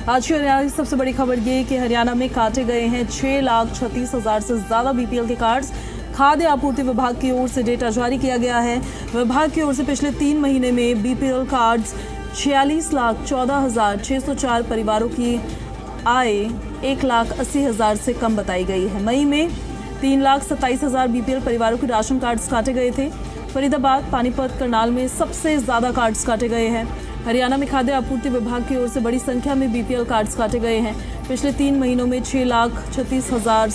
आज की हरियाणा की सबसे बड़ी खबर ये कि हरियाणा में काटे गए हैं 6,36,000 से ज्यादा बीपीएल के कार्ड्स। खाद्य आपूर्ति विभाग की ओर से डेटा जारी किया गया है। विभाग की ओर से पिछले 3 महीने में बीपीएल कार्ड्स 46,14,604 परिवारों की आय 1,80,000 से कम बताई गई है। मई में 3,27,000 बीपीएल परिवारों के राशन कार्ड्स काटे गए थे। फरीदाबाद, पानीपत, करनाल में सबसे ज्यादा कार्ड्स काटे गए हैं। हरियाणा में खाद्य आपूर्ति विभाग की ओर से बड़ी संख्या में बीपीएल कार्ड्स काटे गए हैं। पिछले 3 महीनों में 6,36,000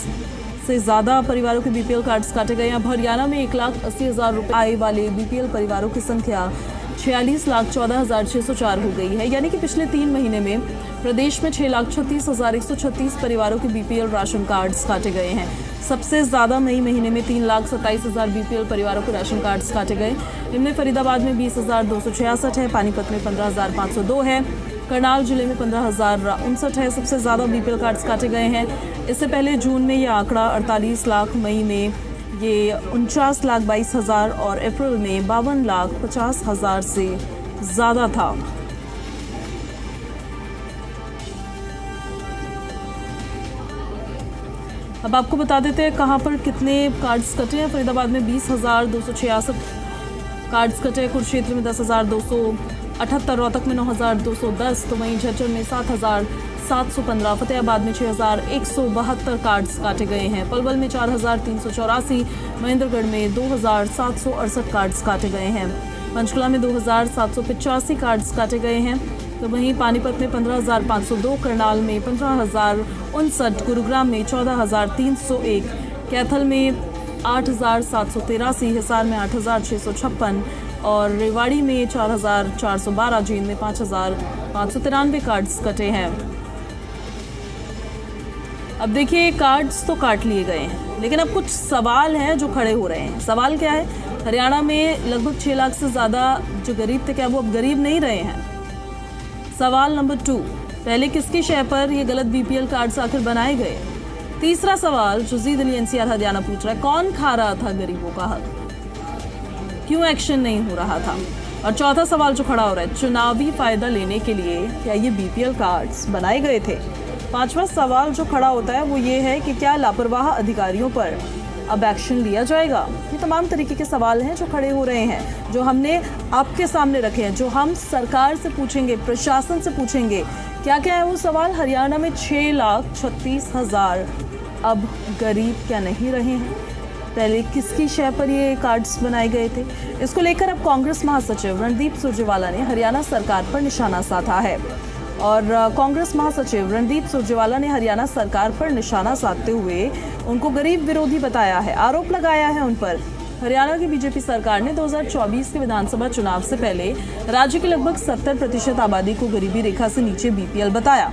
से ज्यादा परिवारों के बीपीएल कार्ड्स काटे गए हैं। अब हरियाणा में 1,80,000 रुपए आय वाले बीपीएल परिवारों की संख्या 46,14,604 हो गई है। यानी कि पिछले 3 महीने में प्रदेश में 6,36,136 परिवारों के बीपीएल राशन कार्ड्स काटे गए हैं। सबसे ज्यादा मई महीने में 3,27,000 बीपीएल परिवारों के राशन कार्ड्स काटे गए। इनमें फरीदाबाद में 20,266 है, पानीपत में 15,502 है, करनाल जिले में 15,059 है। सबसे ज्यादा बीपीएल कार्ड्स काटे गए हैं। इससे पहले जून में ये आंकड़ा 48 लाख, मई में ये 49,22,000 और अप्रैल में 52,50,000 से ज्यादा था। अब आपको बता देते हैं कहां पर कितने कार्ड्स कटे हैं। फरीदाबाद में 20,266 कार्ड्स कटे, कुरुक्षेत्र में 10,278, रोहतक में 9,210, तो वहीं झज्जर में 7,715, फतेहाबाद में 6,172 कार्ड्स काटे गए हैं। पलवल में 4,384, महेंद्रगढ़ में 2,768 कार्ड्स काटे गए हैं। पंचकुला में 2,785 कार्ड्स काटे गए हैं। तो वहीं पानीपत में 15,502, करनाल में 15,059, गुरुग्राम में 14,301, कैथल में 8,783, हिसार में 8,656 और रेवाड़ी में 4,412, जींद में 5,593 कार्ड्स कटे हैं। अब देखिए, कार्ड्स तो काट लिए गए हैं, लेकिन अब कुछ सवाल हैं जो खड़े हो रहे हैं। सवाल क्या है? हरियाणा में लगभग 6 लाख से ज्यादा जो गरीब थे, क्या वो अब गरीब नहीं रहे हैं? सवाल नंबर 2, पहले किसकी शय पर ये गलत बीपीएल कार्ड्स आखिर बनाए गए? तीसरा सवाल जो जी दिल्ली एनसीआर हरियाणा पूछ रहा है, कौन खा रहा था गरीबों का हक? क्यों एक्शन नहीं हो रहा था? और चौथा सवाल जो खड़ा हो रहा है, चुनावी फायदा लेने के लिए क्या ये बीपीएल कार्ड्स बनाए गए थे? पांचवा सवाल जो खड़ा होता है वो ये है कि क्या लापरवाह अधिकारियों पर अब एक्शन लिया जाएगा? ये तमाम तरीके के सवाल हैं जो खड़े हो रहे हैं, जो हमने आपके सामने रखे हैं, जो हम सरकार से पूछेंगे, प्रशासन से पूछेंगे। क्या क्या है वो सवाल? हरियाणा में 6,36,000 अब गरीब क्या नहीं रहे हैं? पहले किसकी शय पर ये कार्ड्स बनाए गए थे? इसको लेकर अब कांग्रेस महासचिव रणदीप सुरजेवाला ने हरियाणा सरकार पर निशाना साधा है। और कांग्रेस महासचिव रणदीप सुरजेवाला ने हरियाणा सरकार पर निशाना साधते हुए उनको गरीब विरोधी बताया है। आरोप लगाया है उन पर। हरियाणा की बीजेपी सरकार ने 2024 के विधानसभा चुनाव से पहले राज्य की लगभग 70% आबादी को गरीबी रेखा से नीचे बीपीएल बताया।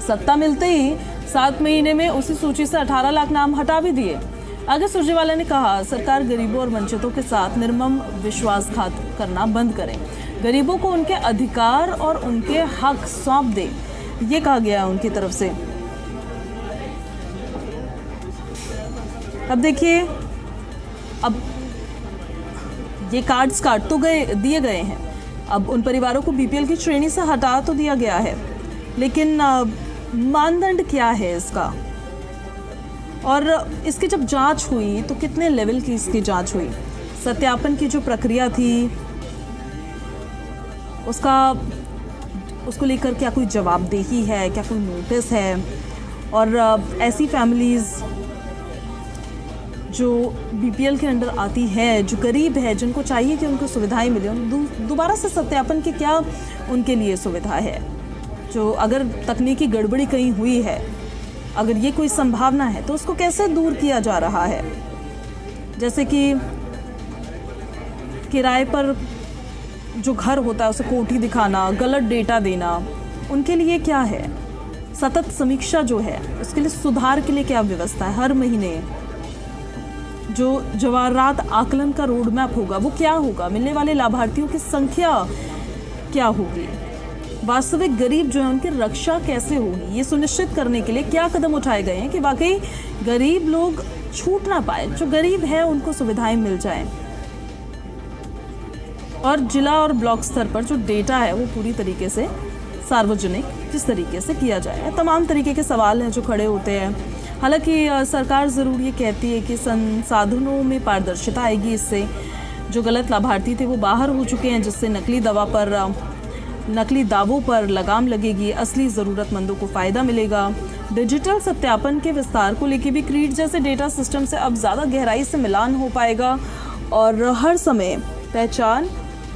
सत्ता मिलते ही 7 महीने में उसी सूची से 18 लाख नाम हटा भी दिए। आगे सुरजेवाला ने कहा, सरकार गरीबों और वंचितों के साथ निर्मम विश्वासघात करना बंद करें, गरीबों को उनके अधिकार और उनके हक सौंप दे, ये कहा गया है उनकी तरफ से। अब देखिए, अब ये कार्ड्स काट तो दिए गए हैं, अब उन परिवारों को बीपीएल की श्रेणी से हटा तो दिया गया है, लेकिन मानदंड क्या है इसका? और इसकी जब जांच हुई तो कितने लेवल की इसकी जांच हुई? सत्यापन की जो प्रक्रिया थी उसको लेकर क्या कोई जवाबदेही है? क्या कोई नोटिस है? और ऐसी फैमिलीज़ जो बीपीएल के अंडर आती है, जो गरीब है, जिनको चाहिए कि उनको सुविधाएं मिले, दोबारा से सत्यापन की क्या उनके लिए सुविधा है? जो अगर तकनीकी गड़बड़ी कहीं हुई है, अगर ये कोई संभावना है, तो उसको कैसे दूर किया जा रहा है? जैसे कि किराए पर जो घर होता है उसे कोठी दिखाना, गलत डेटा देना, उनके लिए क्या है? सतत समीक्षा जो है उसके लिए सुधार के लिए क्या व्यवस्था है? हर महीने जो जवाहरात आकलन का रोड मैप होगा वो क्या होगा? मिलने वाले लाभार्थियों की संख्या क्या होगी? वास्तविक गरीब जो है उनकी रक्षा कैसे होगी? ये सुनिश्चित करने के लिए क्या कदम उठाए गए हैं कि वाकई गरीब लोग छूट ना पाए, जो गरीब है उनको सुविधाएं मिल जाएं। और जिला और ब्लॉक स्तर पर जो डेटा है वो पूरी तरीके से सार्वजनिक किस तरीके से किया जाए। तमाम तरीके के सवाल हैं जो खड़े होते हैं। हालांकि सरकार ज़रूर ये कहती है कि संसाधनों में पारदर्शिता आएगी, इससे जो गलत लाभार्थी थे वो बाहर हो चुके हैं, जिससे नकली दावों पर लगाम लगेगी, असली ज़रूरतमंदों को फ़ायदा मिलेगा। डिजिटल सत्यापन के विस्तार को लेकर भी क्रीट जैसे डेटा सिस्टम से अब ज़्यादा गहराई से मिलान हो पाएगा और हर समय पहचान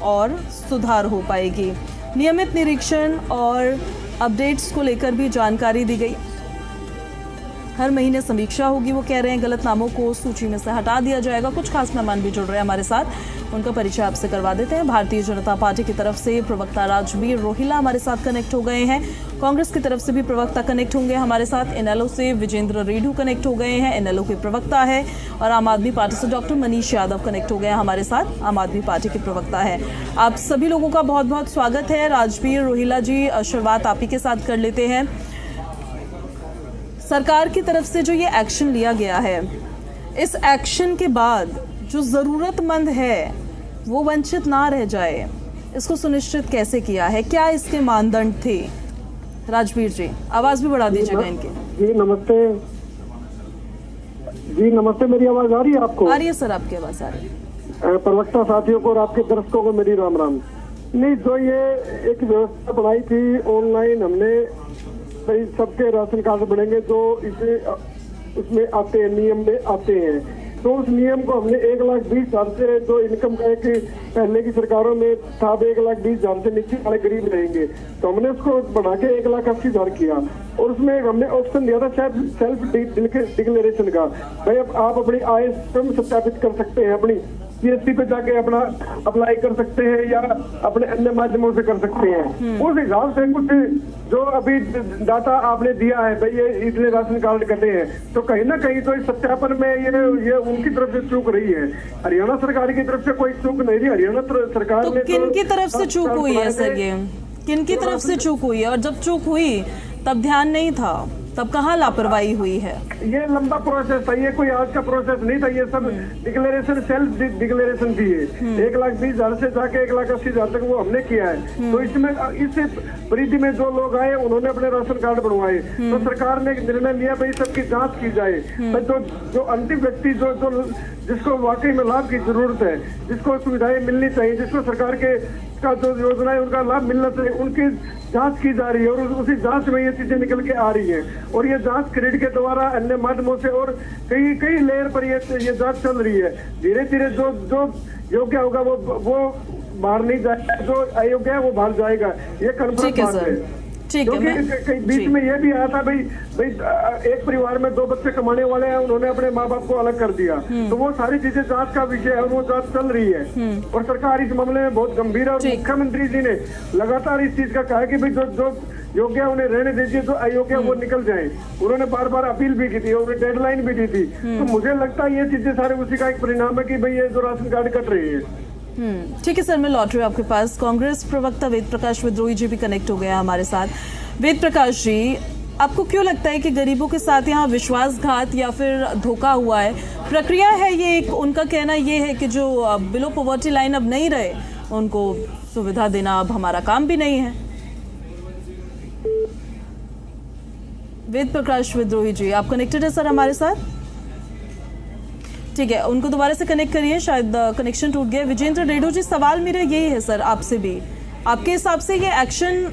और सुधार हो पाएगी। नियमित निरीक्षण और अपडेट्स को लेकर भी जानकारी दी गई। हर महीने समीक्षा होगी, वो कह रहे हैं। गलत नामों को सूची में से हटा दिया जाएगा। कुछ खास मेहमान भी जुड़ रहे हैं हमारे साथ, उनका परिचय आपसे करवा देते हैं। भारतीय जनता पार्टी की तरफ से प्रवक्ता राजबीर रोहिला हमारे साथ कनेक्ट हो गए हैं। कांग्रेस की तरफ से भी प्रवक्ता कनेक्ट होंगे हमारे साथ। इनेलो से विजेंद्र रेडू कनेक्ट हो गए हैं, इनेलो के प्रवक्ता है। और आम आदमी पार्टी से डॉक्टर मनीष यादव कनेक्ट हो गए हैं हमारे साथ, आम आदमी पार्टी के प्रवक्ता है। आप सभी लोगों का बहुत बहुत स्वागत है। राजबीर रोहिला जी, शुरुआत आप ही के साथ कर लेते हैं। सरकार की तरफ से जो ये एक्शन लिया गया है, इस एक्शन के बाद जो ज़रूरतमंद है वो वंचित ना रह जाए, इसको सुनिश्चित कैसे किया है? क्या इसके मानदंड थे? राजबीर जी, आवाज़ भी बढ़ा दीजिएगा इनकी। जी नमस्ते। जी नमस्ते, मेरी आवाज़ आ रही है आपको? आ रही है सर, आपकी आवाज़ आ रही है। प्रवक्ता साथियों को और आपके दर्शकों को मेरी राम राम। नहीं, जो ये एक व्यवस्था बनाई थी ऑनलाइन, हमने भाई सबके राशन कार्ड बनेंगे जो उसमें आते हैं, नियम में आते हैं, तो उस नियम को हमने 1,20,000 से जो इनकम का कि पहले की सरकारों में था 1,20,000 से नीचे वाले गरीब रहेंगे, तो हमने उसको बढ़ा के 1,80,000 किया। और उसमें हमने ऑप्शन दिया था सेल्फ डिक्लेरेशन का। भाई अब आप अपनी आय स्वयं सत्यापित कर सकते हैं, अपनी CSC पे जाके अपना अप्लाई कर सकते हैं या अपने अन्य माध्यमों से कर सकते हैं। उस हिसाब से कुछ जो अभी डाटा आपने दिया है, भाई ये इतने राशन कार्ड कटे हैं, तो कहीं ना कहीं तो इस सत्यापन में ये उनकी तरफ से चूक रही है। हरियाणा सरकार की तरफ से कोई चूक नहीं रही। हरियाणा सरकार ने किन की तरफ से चूक हुई है सर? ये किन की तरफ से चूक हुई है? और जब चूक हुई तब ध्यान नहीं था, तब कहाँ लापरवाही हुई है? ये लंबा प्रोसेस था, ये कोई आज का प्रोसेस नहीं था। ये सब डिक्लेरेशन, सेल्फ डिक्लेरेशन थी। 1,20,000 से जाके 1,80,000 तक वो हमने किया है। तो इसमें इस परिधि में जो लोग आए उन्होंने अपने राशन कार्ड बनवाए, तो सरकार ने निर्णय लिया भाई सबकी जांच की जाए। जो अंतिम व्यक्ति जो जिसको वाकई में लाभ की जरूरत है, जिसको सुविधाएं मिलनी चाहिए, जिसको सरकार के का जो योजना है उनका लाभ मिलना चाहिए, उनकी जांच की जा रही है। और उसी जांच में ये चीजें निकल के आ रही हैं। और ये जांच क्रेडिट के द्वारा अन्य माध्यमों से और कई लेयर पर ये जांच चल रही है। धीरे धीरे जो योग्य होगा वो बाहर नहीं जाएगा, जो अयोग्य है वो बाहर जाएगा। ये कन्फर्म बात है। क्योंकि बीच में ये भी आया था भाई एक परिवार में 2 बच्चे कमाने वाले हैं, उन्होंने अपने माँ बाप को अलग कर दिया। तो वो सारी चीजें जांच का विषय है, वो जांच चल रही है। और सरकार इस मामले में बहुत गंभीर है। और मुख्यमंत्री जी ने लगातार इस चीज का कहा कि भाई जो योग्य उन्हें रहने दीजिए, जो अयोग्य वो निकल जाए। उन्होंने बार बार अपील भी की थी और डेडलाइन भी दी थी। तो मुझे लगता है ये चीजें सारे उसी का एक परिणाम है कि भाई ये जो राशन कार्ड कट रही है। ठीक है सर, मैं लौट रही हूँ आपके पास। कांग्रेस प्रवक्ता वेद प्रकाश विद्रोही जी भी कनेक्ट हो गए हमारे साथ। वेद प्रकाश जी, आपको क्यों लगता है कि गरीबों के साथ यहाँ विश्वासघात या फिर धोखा हुआ है? प्रक्रिया है ये, एक उनका कहना ये है कि जो बिलो पॉवर्टी लाइन अब नहीं रहे, उनको सुविधा देना अब हमारा काम भी नहीं है। वेद प्रकाश विद्रोही जी, आप कनेक्टेड है सर हमारे साथ? ठीक है, उनको दोबारा से कनेक्ट करिए, शायद कनेक्शन टूट गया। विजेंद्र रेडू जी, सवाल मेरा यही है सर आपसे भी, आपके हिसाब से ये एक्शन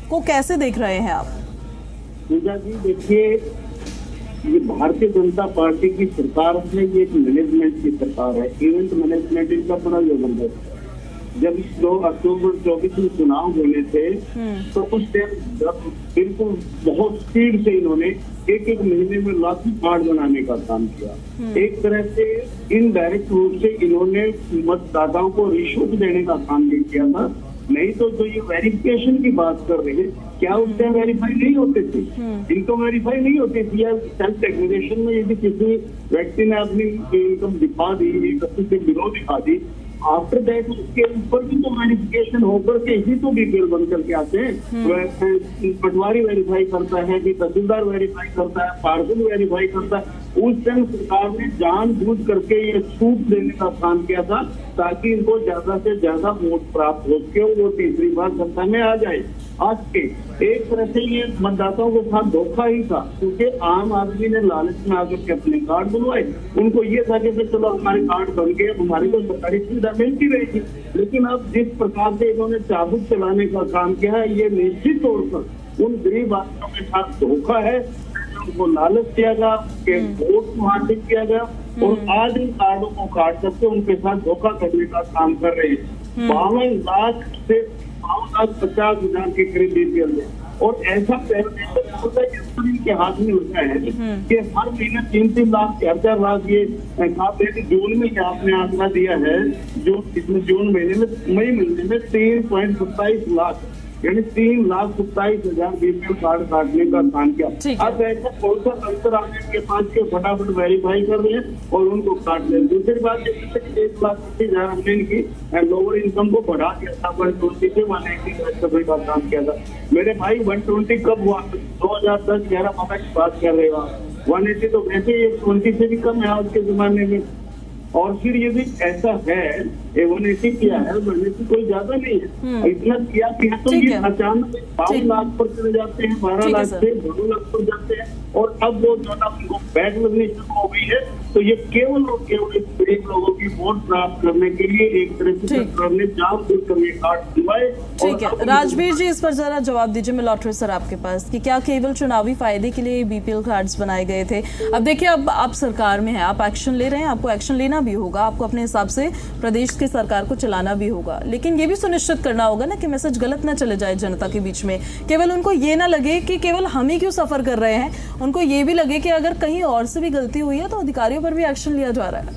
को कैसे देख रहे हैं आप? पूजा जी देखिए, ये भारतीय जनता पार्टी की सरकार है, ये एक मैनेजमेंट की सरकार है, इवेंट मैनेजमेंट इनका बड़ा जबरदस्त है। जब 2 अक्टूबर 24 में चुनाव होने थे तो उस टाइम बिल्कुल बहुत स्पीड से इन्होंने एक महीने में लाखों कार्ड बनाने का काम किया। एक तरह से इनडायरेक्ट रूप से इन्होंने मतदाताओं को रिश्वत देने का काम भी किया था। नहीं तो जो ये वेरिफिकेशन की बात कर रहे हैं, क्या उस टाइम वेरीफाई नहीं होते थे? इनकम वेरीफाई नहीं होती थी। या सेल्फ डिक्लेरेशन में यदि किसी व्यक्ति ने अपनी इनकम दिखा दी, से बिलो दिखा दी, आफ्टर दैट उसके ऊपर भी तो वेरिफिकेशन होकर के ही तो डिटेल बन करके आते हैं। पटवारी वेरीफाई करता है कि तहसीलदार वेरीफाई करता है, पार्षद वेरीफाई करता है, उस टाइम सरकार ने जानबूझ करके ये छूट देने का काम किया था ताकि इनको ज्यादा से ज्यादा वोट प्राप्त हो सके, वो तीसरी बार सत्ता में आ जाए। आज के एक तरह से ये मतदाताओं के साथ धोखा ही था, क्योंकि आम आदमी ने लालच में आकर के अपने कार्ड बनवाए। उनको ये था कि चलो हमारे कार्ड बन गए, हमारी को सरकारी सुविधा मिलती रहेगी। लेकिन अब जिस प्रकार से इन्होंने चाबुक चलाने का काम किया है, ये निश्चित तौर पर उन गरीब आदमियों के साथ धोखा है। उनको लालच दिया गया, उनके वोट मार्जित किया गया और आज इन कार्डों को काट करके उनके साथ धोखा करने का काम कर रहे हैं। 52 लाख से 52,50,000 के करीब बीपीएल में, और ऐसा के हाथ में होता है कि हर महीने 3-3 लाख 4-4 लाख ये जून में आपने आंकड़ा दिया है, जो इसमें जून महीने में, मई महीने में 3.27 लाख यानी 3,27,000 बीपीएल कार्ड काटने का काम किया। अब ऐसा कौन सा अंतर आने के पास के फटाफट वेरीफाई कर रहे हैं और उनको काट रहे हैं। दूसरी बात, 1,80,000 हमने इनकी लोअर इनकम को बढ़ा दिया था, 120 से 180 का काम किया था। मेरे भाई 120 कब हुआ? 2010-11 माह की बात कर रहे हो आप। 180 तो वैसे 120 से भी कम है आज के जमाने में। और फिर यदि ऐसा है 180 किया है, 180 कोई ज्यादा नहीं है, इतना किया तो ये अचानक 12 लाख पर चले जाते हैं, 12 लाख से 12 लाख पर जाते हैं। और अब वो जो उनको बैग लगनी शुरू हो गई है, तो ये केवल और केवल गरीब लोगों की वोट प्राप्त करने के लिए एक तरह से सरकार ने जानबूझ कर ये कार्ड दिलवाए। ठीक है राजवीर जी, इस पर जरा जवाब दीजिए। मैं लौट रही सर आपके पास कि क्या केवल चुनावी फायदे के लिए बीपीएल कार्ड्स बनाए गए थे? अब देखिए, अब आप सरकार में हैं, आप एक्शन ले रहे हैं, आपको एक्शन लेना भी होगा, आपको अपने हिसाब से प्रदेश की सरकार को चलाना भी होगा, लेकिन ये भी सुनिश्चित करना होगा ना कि मैसेज गलत ना चले जाए जनता के बीच में। केवल उनको ये ना लगे कि केवल हम ही क्यों सफर कर रहे हैं, उनको ये भी लगे कि अगर कहीं और से भी गलती हुई है तो अधिकारियों पर भी एक्शन लिया जा रहा है।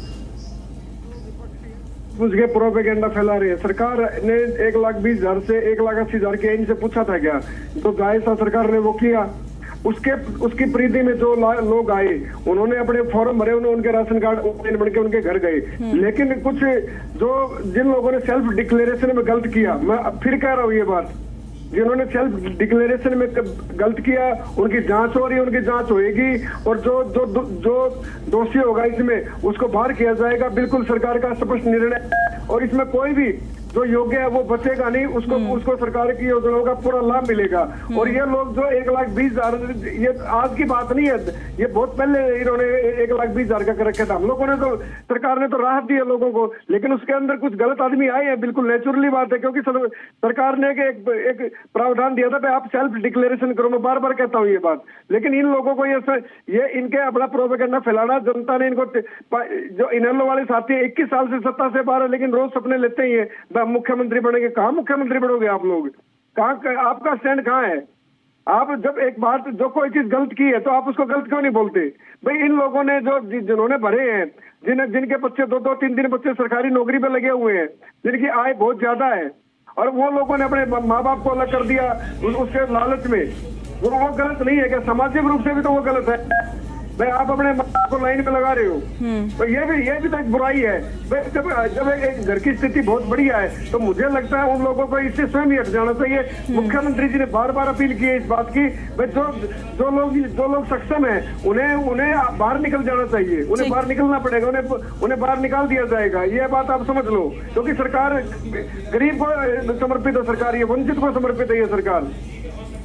उसके प्रोपेगेंडा फैला रही है। सरकार ने 1,20,000 से 1,80,000 के इनसे पूछा था क्या? तो जाहिर सा सरकार ने वो किया। उसकी प्रीति में जो लोग आए, उन्होंने अपने फॉर्म भरे, उनके राशन कार्ड बन के उनके घर गए। लेकिन कुछ जिन लोगों ने सेल्फ डिक्लेरेशन में गलत किया, मैं फिर कह रहा हूँ ये बात, जिन्होंने सेल्फ डिक्लेरेशन में गलत किया उनकी जांच हो रही है, उनकी जांच होएगी और जो दोषी होगा इसमें उसको बाहर किया जाएगा। बिल्कुल सरकार का स्पष्ट निर्णय, और इसमें कोई भी जो योग्य है वो बचेगा नहीं, उसको सरकार की योजनाओं का पूरा लाभ मिलेगा। और ये लोग जो 1,20,000, ये आज की बात नहीं है, ये बहुत पहले इन्होंने 1,20,000 का कर रखा था। हम लोगों ने तो, सरकार ने तो राहत दी है लोगों को, लेकिन उसके अंदर कुछ गलत आदमी आए हैं, बिल्कुल नेचुरली बात है, क्योंकि सरकार ने एक प्रावधान दिया था आप सेल्फ डिक्लेरेशन करो। मैं बार बार कहता हूँ ये बात, लेकिन इन लोगों को ये इनके अपना प्रोपेगेंडा फैलाना, जनता ने इनको, जो इनेलो वाले साथी 21 साल से सत्ता से बाहर, लेकिन रोज सपने लेते ही है मुख्यमंत्री बनेंगे। कहाँ मुख्यमंत्री बनोगे आप लोग? कहाँ आपका स्टैंड कहाँ है? आप जब एक बात, जो कोई चीज गलत की है तो आप उसको गलत क्यों नहीं बोलते? भाई इन लोगों ने जिन्होंने भरे हैं, जिनके बच्चे 2-2, 3-3 बच्चे सरकारी नौकरी पे लगे हुए हैं, जिनकी आय बहुत ज्यादा है, और वो लोगों ने अपने माँ बाप को अलग कर दिया उसके लालच में, वो गलत नहीं है क्या? सामाजिक रूप से भी तो वो गलत है भाई। आप अपने माँ को लाइन पे लगा रहे हो, तो ये भी तो एक बुराई है भाई। जब एक घर की स्थिति बहुत बढ़िया है तो मुझे लगता है उन लोगों को इससे स्वयं ही हट जाना चाहिए। मुख्यमंत्री जी ने बार बार अपील की है इस बात की, भाई जो लोग सक्षम है उन्हें बाहर निकल जाना चाहिए, उन्हें बाहर निकलना पड़ेगा, उन्हें बाहर निकाल दिया जाएगा। ये बात आप समझ लो, क्योंकि सरकार गरीब को समर्पित है, सरकार ये वंचित को समर्पित है ये सरकार।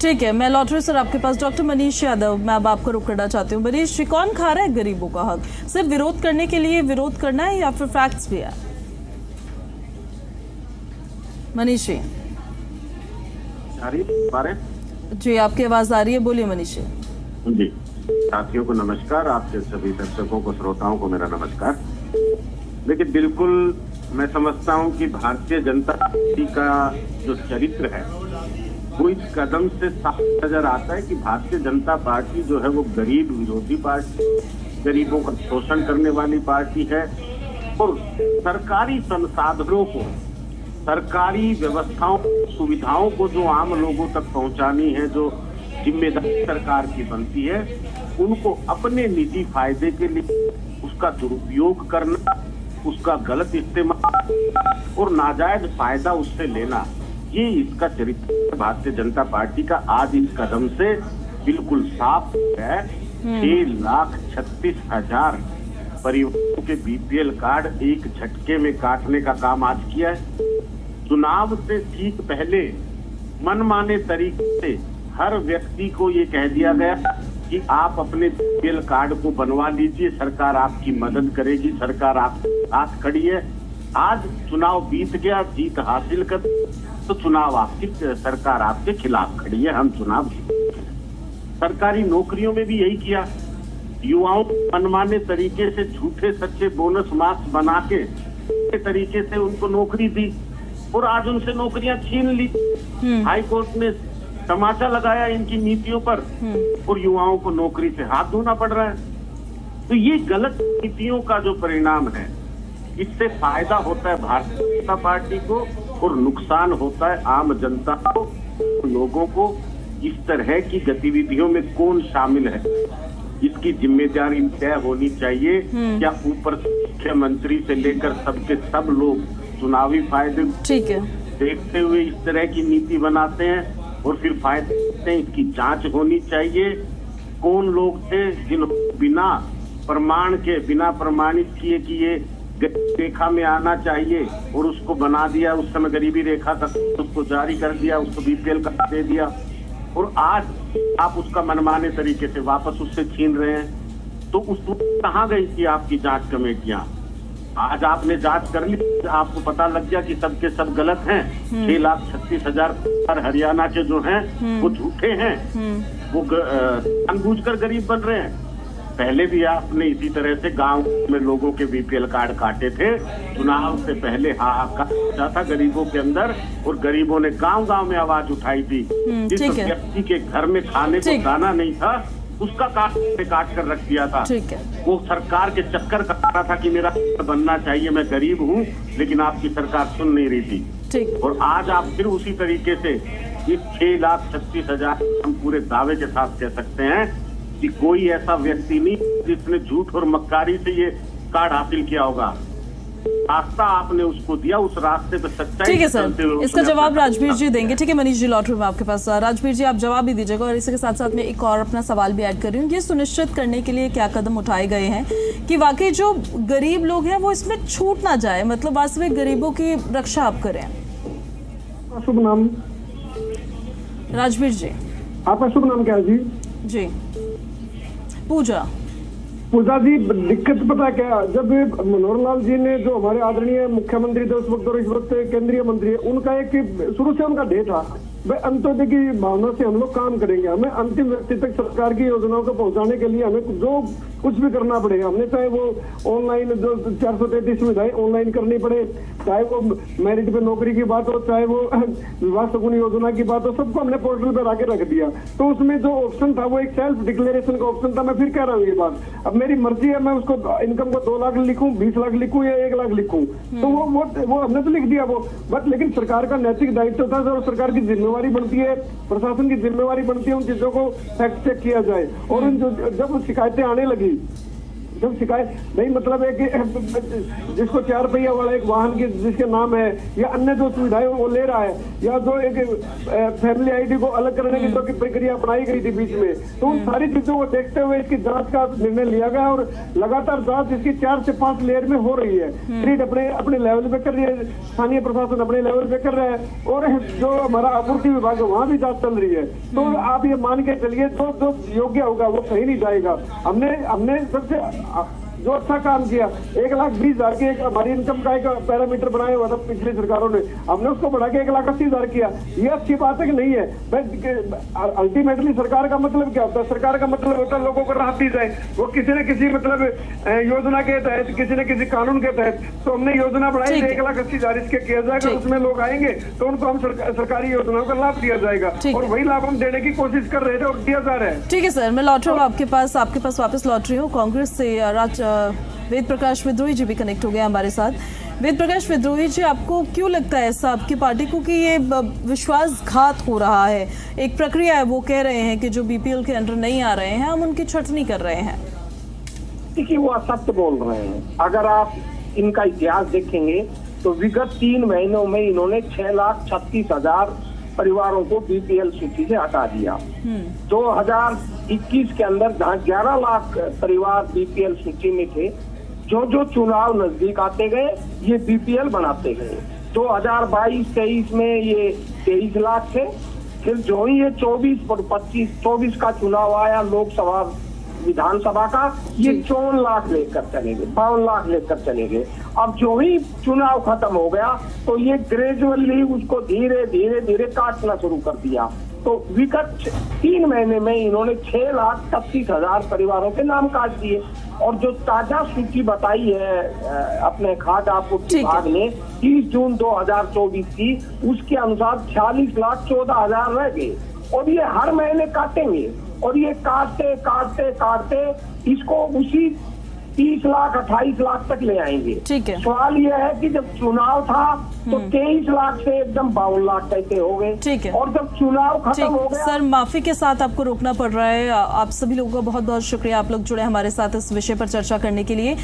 ठीक है, मैं लौट रही सर आपके पास। डॉक्टर मनीष यादव, मैं अब आपको रुक करना चाहती हूँ। मनीष, कौन खा रहा है गरीबों का हक? सिर्फ विरोध करने के लिए विरोध करना है या फिर फैक्ट्स भी है? मनीष जी, आपकी आवाज आ रही है, बोलिए मनीष जी। साथियों को नमस्कार, आपके सभी दर्शकों को, श्रोताओं को मेरा नमस्कार। देखिए, बिल्कुल मैं समझता हूं कि भारतीय जनता पार्टी का जो चरित्र है वो इस कदम से साफ नजर आता है कि भारतीय जनता पार्टी जो है वो गरीब विरोधी पार्टी, गरीबों का शोषण करने वाली पार्टी है, और सरकारी संसाधनों को, सरकारी व्यवस्थाओं, सुविधाओं को जो आम लोगों तक पहुंचानी है, जो जिम्मेदारी सरकार की बनती है, उनको अपने निजी फायदे के लिए उसका दुरुपयोग करना, उसका गलत इस्तेमाल और नाजायज फायदा उससे लेना, ये इसका चरित्र भारतीय जनता पार्टी का आज इस कदम से बिल्कुल साफ है। 6,36,000 परिवारों के बीपीएल कार्ड एक झटके में काटने का काम आज किया है। चुनाव से ठीक पहले मनमाने तरीके से हर व्यक्ति को ये कह दिया गया कि आप अपने बीपीएल कार्ड को बनवा लीजिए, सरकार आपकी मदद करेगी, सरकार आपके साथ खड़ी है। आज चुनाव बीत गया, जीत हासिल कर तो चुनाव आपकी सरकार आपके खिलाफ खड़ी है, हम चुनाव सरकारी नौकरियों में भी यही किया। युवाओं को मनमाने तरीके से झूठे सच्चे बोनस मार्क्स बना के तरीके से उनको नौकरी दी और आज उनसे नौकरियां छीन ली। हाई कोर्ट ने तमाचा लगाया इनकी नीतियों पर और युवाओं को नौकरी से हाथ धोना पड़ रहा है। तो ये गलत नीतियों का जो परिणाम है, इससे फायदा होता है भारतीय जनता पार्टी को और नुकसान होता है आम जनता को, लोगों को। इस तरह की गतिविधियों में कौन शामिल है, इसकी जिम्मेदारी तय होनी चाहिए। क्या ऊपर मुख्यमंत्री से लेकर सबके सब लोग चुनावी फायदे ठीक है देखते हुए इस तरह की नीति बनाते हैं और फिर फायदे देखते हैं, इसकी जांच होनी चाहिए। कौन लोग थे जिन बिना प्रमाण के, बिना प्रमाणित किए कि ये रेखा में आना चाहिए और उसको बना दिया, उस समय गरीबी रेखा तक उसको जारी कर दिया, उसको बीपीएल का दे दिया और आज आप उसका मनमाने तरीके से वापस उससे छीन रहे हैं। तो उस कहाँ गई थी आपकी जांच कमेटियां? आज आपने जांच कर ली, आपको पता लग गया कि सबके सब गलत हैं। 6,36,000 हरियाणा के जो हैं वो झूठे हैं, वो जानबूझकर गरीब बन रहे हैं। पहले भी आपने इसी तरह से गांव में लोगों के बीपीएल कार्ड काटे थे। चुनाव से पहले हाहाकार था गरीबों के अंदर और गरीबों ने गांव-गांव में आवाज उठाई थी। जिस व्यक्ति के घर में खाने को दाना नहीं था, उसका काट कर रख दिया था। वो सरकार के चक्कर काट रहा था कि मेरा बनना चाहिए, मैं गरीब हूँ, लेकिन आपकी सरकार सुन नहीं रही थी। और आज आप फिर उसी तरीके से इस 6,36,000 हम पूरे दावे के साथ कह सकते हैं कि कोई ऐसा व्यक्ति नहीं जिसने झूठ और मक्कारी से ये कार्ड हासिल किया होगा। रास्ता आपने उसको दिया, उस रास्ते पे सच्चाई। ठीक है सर, इसका जवाब राजवीर जी देंगे। ठीक है मनीष जी, लौट रही हूं आपके पास। राजवीर जी आप जवाब भी दीजिएगा और इसी के साथ साथ में एक और अपना सवाल भी ऐड कर रही हूँ। ये सुनिश्चित करने के लिए क्या कदम उठाए गए हैं कि वाकई जो गरीब लोग हैं वो इसमें छूट ना जाए, मतलब वास्तविक गरीबों की रक्षा आप करें? शुभ नाम राजवीर जी, आपका शुभ नाम क्या है? जी पूजा जी, दिक्कत पता क्या, जब मनोहर लाल जी ने, जो हमारे आदरणीय मुख्यमंत्री थे उस वक्त और इस वक्त केंद्रीय मंत्री है, उनका एक शुरू से उनका ध्येय था भाई अंत्योदय की भावना से हम लोग काम करेंगे। हमें अंतिम व्यक्ति तक सरकार की योजनाओं को पहुंचाने के लिए हमें जो कुछ भी करना पड़ेगा, हमने चाहे वो ऑनलाइन जो 433 सुविधाएं ऑनलाइन करनी पड़े, चाहे वो मेरिट पे नौकरी की बात हो, चाहे वो विवाह शगुन योजना की बात हो, सबको हमने पोर्टल पर आके रख दिया। तो उसमें जो ऑप्शन था वो एक सेल्फ डिक्लेरेशन का ऑप्शन था। मैं फिर कह रहा हूँ ये बात, अब मेरी मर्जी है, मैं उसको इनकम को 2 लाख लिखूं, 20 लाख लिखूं या 1 लाख लिखूं, तो वो हमने तो लिख दिया वो। बट लेकिन सरकार का नैतिक दायित्व था और सरकार की जिम्मेवारी बनती है, प्रशासन की जिम्मेवारी बनती है उन चीजों को फैक्ट चेक किया जाए। और उन जब शिकायतें आने लगी, जब शिकायत नहीं, मतलब है कि जिसको 4 पहिया वाला एक वाहन की जिसके नाम है या अन्य जो सुविधाएं वो ले रहा है, या जो एक फैमिली आईडी को अलग करने की जो की प्रक्रिया अपनाई गई थी बीच में, तो उन सारी चीजों को देखते हुए इसकी जांच का निर्णय लिया गया और लगातार जांच इसकी 4 से 5 लेयर में हो रही है। ट्रीट अपने लेवल पे कर रही है, स्थानीय प्रशासन अपने लेवल पे कर रहा है और जो हमारा आपूर्ति विभाग है वहाँ भी जांच चल रही है। तो आप ये मान के चलिए जो योग्य होगा वो कहीं नहीं जाएगा। हमने सबसे जो अच्छा काम किया, 1,20,000 की एक हमारी इनकम का एक पैरामीटर बनाया हुआ था पिछली सरकारों ने, हमने उसको बढ़ा के 1,80,000 किया। ये अच्छी बात है कि नहीं है? अल्टीमेटली सरकार का मतलब क्या होता है? सरकार का मतलब होता है लोगों को राहत दी जाए, वो किसी न किसी मतलब योजना के तहत, किसी न किसी कानून के तहत। तो हमने योजना बढ़ाई 1,80,000 इसके किया जाएगा, उसमें लोग आएंगे तो उनको हम सरकारी योजनाओं का लाभ दिया जाएगा और वही लाभ हम देने की कोशिश कर रहे थे और दिया जा रहा है। ठीक है सर, मैं लौट रहा हूँ आपके पास वापस लौट रही हूँ। कांग्रेस से वेद प्रकाश विद्रोही जी भी कनेक्ट हो गए हमारे साथ। वेद प्रकाश विद्रोही जी, आपको क्यों लगता है ऐसा आपकी पार्टी को कि ये विश्वासघात हो रहा है? एक प्रक्रिया है, वो कह रहे हैं कि जो बीपीएल के अंडर नहीं आ रहे हैं हम उनकी छटनी कर रहे हैं। देखिए वो असत्य बोल रहे हैं। अगर आप इनका इतिहास देखेंगे तो विगत 3 महीनों में इन्होंने 6,36,000 परिवारों को बीपीएल सूची से हटा दिया। 2021 के अंदर जहाँ 11 लाख परिवार बीपीएल सूची में थे, जो चुनाव नजदीक आते गए ये बीपीएल बनाते गए। 2022-23 में ये 23 लाख थे, फिर जो ही ये 24 का चुनाव आया, लोकसभा विधानसभा का, ये 54 लाख लेकर चले गए, 52 लाख लेकर चले गए। अब जो ही चुनाव खत्म हो गया तो ये ग्रेजुअली उसको धीरे धीरे काटना शुरू कर दिया। तो विगत 3 महीने में इन्होंने 6,38,000 परिवारों के नाम काट दिए। और जो ताजा सूची बताई है अपने खाद्य आपूर्ति विभाग ने 30 जून 2024 की, उसके अनुसार 46,14,000 रह गए। और ये हर महीने काटेंगे और ये काटते इसको उसी 30 लाख 28 लाख तक ले आएंगे। ठीक है। सवाल ये है कि जब चुनाव था तो 23 लाख से एकदम 52 लाख कैसे हो गए। ठीक है। और जब चुनाव खत्म हो गया, सर माफी के साथ आपको रोकना पड़ रहा है। आप सभी लोगों का बहुत बहुत शुक्रिया, आप लोग जुड़े हमारे साथ इस विषय पर चर्चा करने के लिए।